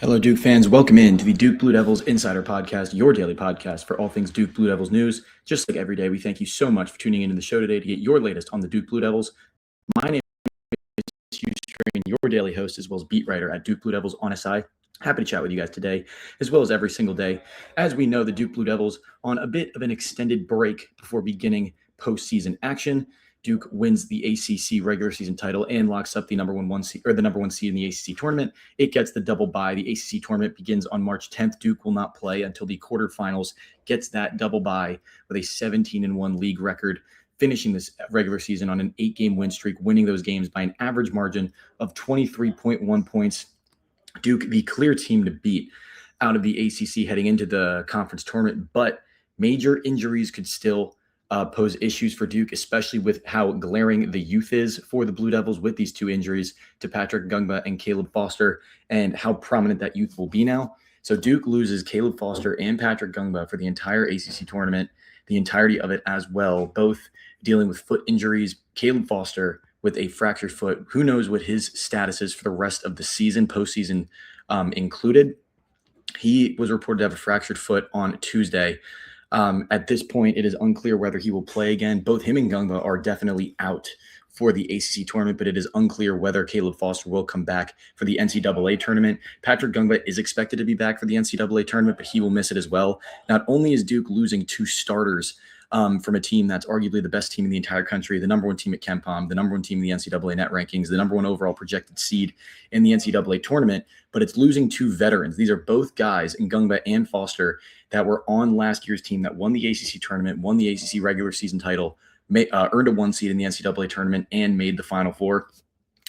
Hello, Duke fans. Welcome in to the Duke Blue Devils Insider Podcast, your daily podcast for all things Duke Blue Devils news. Just like every day, we thank you so much for tuning into the show today to get your latest on the Duke Blue Devils. My name is Hugh Strain, your daily host, as well as beat writer at Duke Blue Devils on SI. Happy to chat with you guys today, as well as every single day. As we know, the Duke Blue Devils on a bit of an extended break before beginning postseason action. Duke wins the ACC regular season title and locks up the number one seed in the ACC tournament. It gets the double bye. The ACC tournament begins on March 10th. Duke will not play until the quarterfinals, gets that double bye with a 17-1 league record, finishing this regular season on an 8-game win streak, winning those games by an average margin of 23.1 points. Duke, the clear team to beat out of the ACC heading into the conference tournament, but major injuries could still pose issues for Duke, especially with how glaring the youth is for the Blue Devils with these two injuries to Patrick Gungba and Caleb Foster, and how prominent that youth will be now. So Duke loses Caleb Foster and Patrick Gungba for the entire ACC tournament, the entirety of it as well, both dealing with foot injuries. Caleb Foster with a fractured foot. Who knows what his status is for the rest of the season, postseason included. He was reported to have a fractured foot on Tuesday. At this point, it is unclear whether he will play again. Both him and Gungba are definitely out for the ACC tournament, but it is unclear whether Caleb Foster will come back for the NCAA tournament. Patrick Gungba is expected to be back for the NCAA tournament, but he will miss it as well. Not only is Duke losing two starters from a team that's arguably the best team in the entire country, the number one team at KenPom, the number one team in the NCAA net rankings, the number one overall projected seed in the NCAA tournament, but it's losing two veterans. These are both guys in Gungba and Foster that were on last year's team that won the ACC tournament, won the ACC regular season title, earned a 1 seed in the NCAA tournament, and made the Final Four.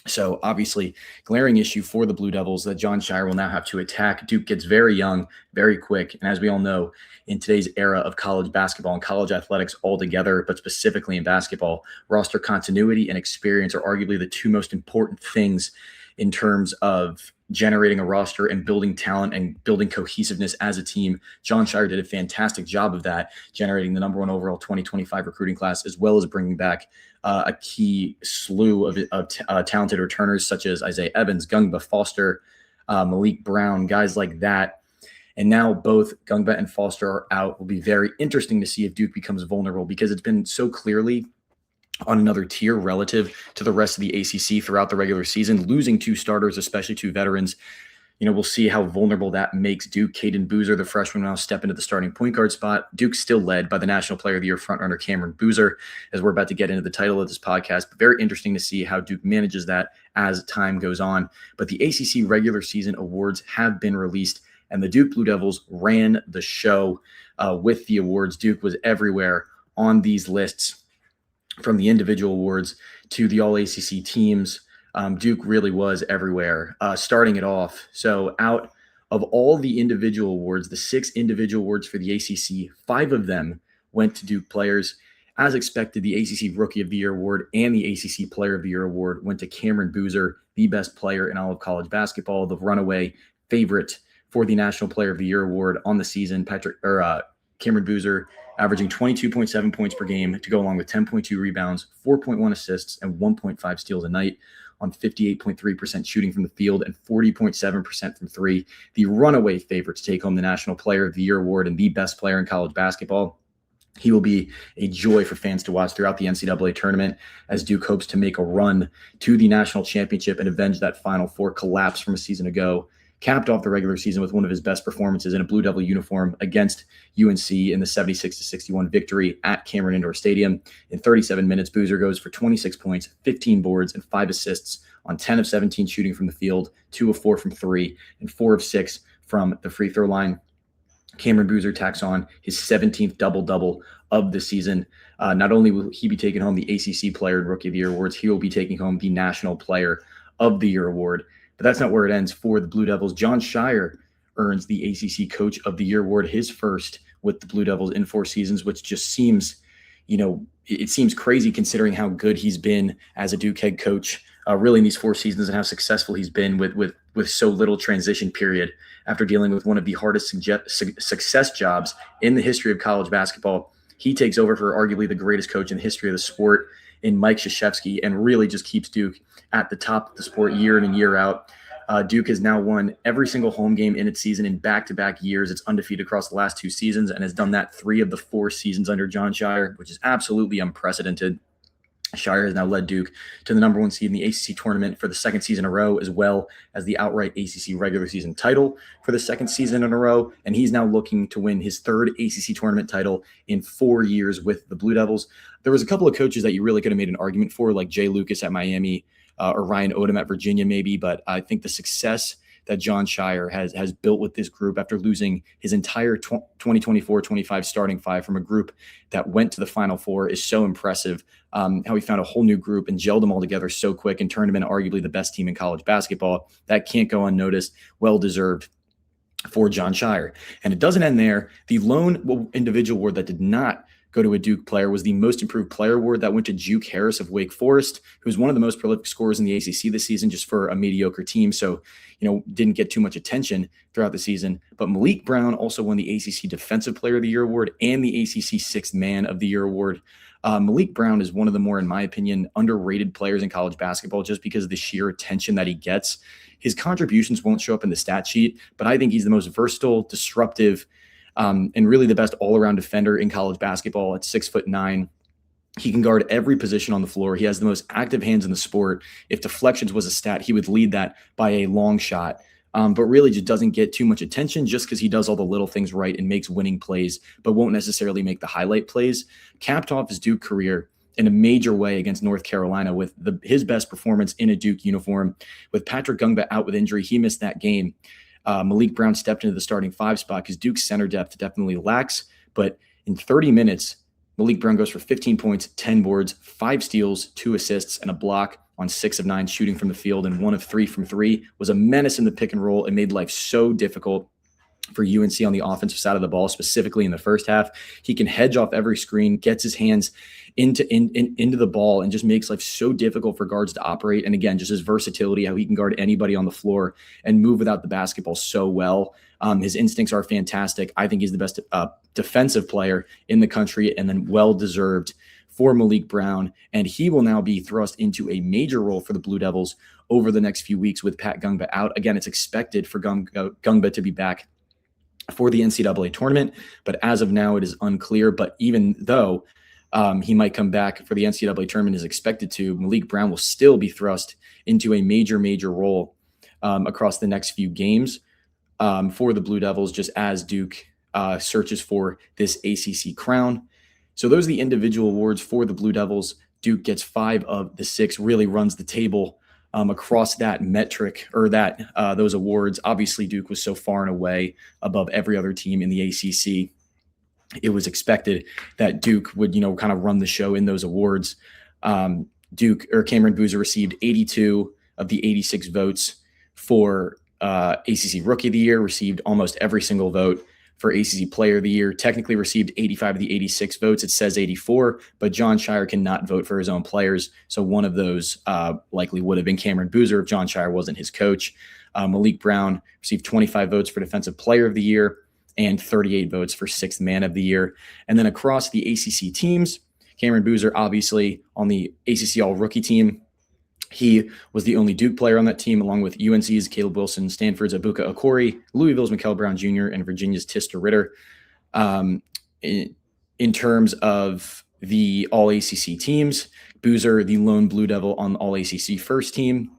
So obviously, glaring issue for the Blue Devils that Jon Scheyer will now have to attack. Duke gets very young, very quick. And as we all know, in today's era of college basketball and college athletics altogether, but specifically in basketball, roster continuity and experience are arguably the two most important things in terms of generating a roster and building talent and building cohesiveness as a team. Jon Scheyer did a fantastic job of that, generating the number one overall 2025 recruiting class, as well as bringing back a key slew of talented returners such as Isaiah Evans, Gungba, Foster, Malik Brown, guys like that. And now both Gungba and Foster are out. It will be very interesting to see if Duke becomes vulnerable, because it's been so clearly on another tier relative to the rest of the ACC throughout the regular season. Losing two starters, especially two veterans, we'll see how vulnerable that makes Duke. Caden Boozer, the freshman, will now step into the starting point guard spot. Duke's still led by the National Player of the Year frontrunner Cameron Boozer, as we're about to get into the title of this podcast. But very interesting to see how Duke manages that as time goes on. But the ACC regular season awards have been released, and the Duke Blue Devils ran the show with the awards. Duke was everywhere on these lists, from the individual awards to the All-ACC teams. Duke really was everywhere. Starting it off, so out of all the individual awards, the 6 individual awards for the ACC, 5 of them went to Duke players. As expected, the ACC Rookie of the Year award and the ACC Player of the Year award went to Cameron Boozer, the best player in all of college basketball, the runaway favorite for the National Player of the Year award on the season. Cameron Boozer averaging 22.7 points per game to go along with 10.2 rebounds, 4.1 assists, and 1.5 steals a night on 58.3% shooting from the field and 40.7% from three. The runaway favorite to take home the National Player of the Year award and the best player in college basketball. He will be a joy for fans to watch throughout the NCAA tournament as Duke hopes to make a run to the national championship and avenge that Final Four collapse from a season ago. Capped off the regular season with one of his best performances in a Blue Devil uniform against UNC in the 76-61 victory at Cameron Indoor Stadium. In 37 minutes, Boozer goes for 26 points, 15 boards, and 5 assists on 10 of 17 shooting from the field, 2 of 4 from 3, and 4 of 6 from the free throw line. Cameron Boozer tacks on his 17th double-double of the season. Not only will he be taking home the ACC Player and Rookie of the Year awards, he will be taking home the National Player of the Year award. But that's not where it ends for the Blue Devils. Jon Scheyer earns the ACC Coach of the Year award, his first with the Blue Devils in 4 seasons, which just seems, it seems crazy considering how good he's been as a Duke head coach really in these 4 seasons and how successful he's been with so little transition period after dealing with one of the hardest success jobs in the history of college basketball. He takes over for arguably the greatest coach in the history of the sport in Mike Krzyzewski and really just keeps Duke at the top of the sport year in and year out. Duke has now won every single home game in its season in back-to-back years. It's undefeated across the last 2 seasons and has done that 3 of the 4 seasons under Jon Scheyer, which is absolutely unprecedented. Scheyer has now led Duke to the number 1 seed in the ACC tournament for the 2nd season in a row, as well as the outright ACC regular season title for the 2nd season in a row. And he's now looking to win his 3rd ACC tournament title in 4 years with the Blue Devils. There was a couple of coaches that you really could have made an argument for, like Jay Lucas at Miami or Ryan Odom at Virginia, maybe. But I think the success that Jon Scheyer has built with this group after losing his entire 2024-25 starting 5 from a group that went to the Final Four is so impressive. How he found a whole new group and gelled them all together so quick and turned them into arguably the best team in college basketball. That can't go unnoticed. Well-deserved for Jon Scheyer. And it doesn't end there. The lone individual award that did not go to a Duke player was the Most Improved Player award that went to Juke Harris of Wake Forest, who's one of the most prolific scorers in the ACC this season, just for a mediocre team. So, didn't get too much attention throughout the season. But Malik Brown also won the ACC Defensive Player of the Year award and the ACC Sixth Man of the Year award. Malik Brown is one of the more, in my opinion, underrated players in college basketball just because of the sheer attention that he gets. His contributions won't show up in the stat sheet, but I think he's the most versatile, disruptive, and really the best all-around defender in college basketball at 6'9". He can guard every position on the floor. He has the most active hands in the sport. If deflections was a stat, he would lead that by a long shot. But really just doesn't get too much attention just because he does all the little things right and makes winning plays, but won't necessarily make the highlight plays. Capped off his Duke career in a major way against North Carolina with his best performance in a Duke uniform. With Patrick Gungba out with injury, he missed that game. Malik Brown stepped into the starting 5 spot because Duke's center depth definitely lacks. But in 30 minutes, Malik Brown goes for 15 points, 10 boards, 5 steals, 2 assists, and a block on 6 of 9 shooting from the field and 1 of 3 from 3. Was a menace in the pick and roll and made life so difficult for UNC on the offensive side of the ball, specifically in the first half. He can hedge off every screen, gets his hands into the ball, and just makes life so difficult for guards to operate. And again, just his versatility, how he can guard anybody on the floor and move without the basketball so well. His instincts are fantastic. I think he's the best defensive player in the country, and then well-deserved for Malik Brown. And he will now be thrust into a major role for the Blue Devils over the next few weeks with Pat Gungba out. Again, it's expected for Gungba to be back for the NCAA tournament, but as of now, it is unclear. But even though he might come back for the NCAA tournament is expected to, Malik Brown will still be thrust into a major role across the next few games for the Blue Devils, just as Duke searches for this ACC crown. So those are the individual awards for the Blue Devils. Duke gets 5 of the 6, really runs the table across that metric or those awards. Obviously, Duke was so far and away above every other team in the ACC. It was expected that Duke would, kind of run the show in those awards. Cameron Boozer received 82 of the 86 votes for ACC Rookie of the Year, received almost every single vote for ACC Player of the Year, technically received 85 of the 86 votes. It says 84, but Jon Scheyer cannot vote for his own players. So one of those likely would have been Cameron Boozer if Jon Scheyer wasn't his coach. Malik Brown received 25 votes for Defensive Player of the Year and 38 votes for Sixth Man of the Year. And then across the ACC teams, Cameron Boozer, obviously on the ACC All-Rookie team, he was the only Duke player on that team, along with UNC's Caleb Wilson, Stanford's Abuka Okori, Louisville's Mikel Brown Jr., and Virginia's Tista Ritter. In terms of the All-ACC teams, Boozer, the lone Blue Devil on the All-ACC first team.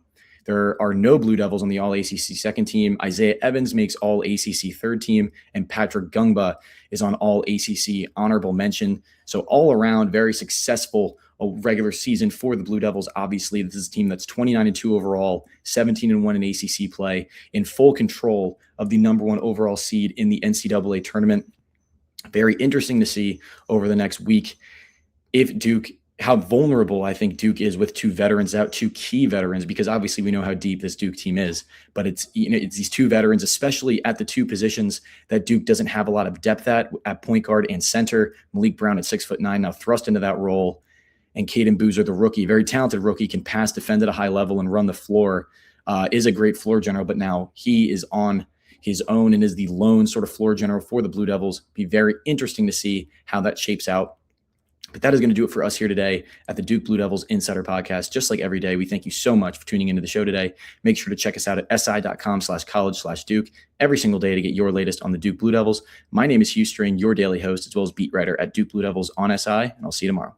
There are no Blue Devils on the All-ACC second team. Isaiah Evans makes All-ACC third team, and Patrick Gungba is on All-ACC honorable mention. So all around, very successful regular season for the Blue Devils. Obviously, this is a team that's 29-2 overall, 17-1 in ACC play, in full control of the number 1 overall seed in the NCAA tournament. Very interesting to see over the next week how vulnerable I think Duke is with 2 veterans out, 2 key veterans, because obviously we know how deep this Duke team is, but it's these 2 veterans, especially at the 2 positions that Duke doesn't have a lot of depth at point guard and center. Malik Brown at 6'9", now thrust into that role. And Caden Boozer, the rookie, very talented rookie, can pass, defend at a high level, and run the floor, is a great floor general, but now he is on his own and is the lone sort of floor general for the Blue Devils. Be very interesting to see how that shapes out But that is going to do it for us here today at the Duke Blue Devils Insider Podcast. Just like every day, we thank you so much for tuning into the show today. Make sure to check us out at si.com/college/Duke every single day to get your latest on the Duke Blue Devils. My name is Hugh String, your daily host, as well as beat writer at Duke Blue Devils on SI, and I'll see you tomorrow.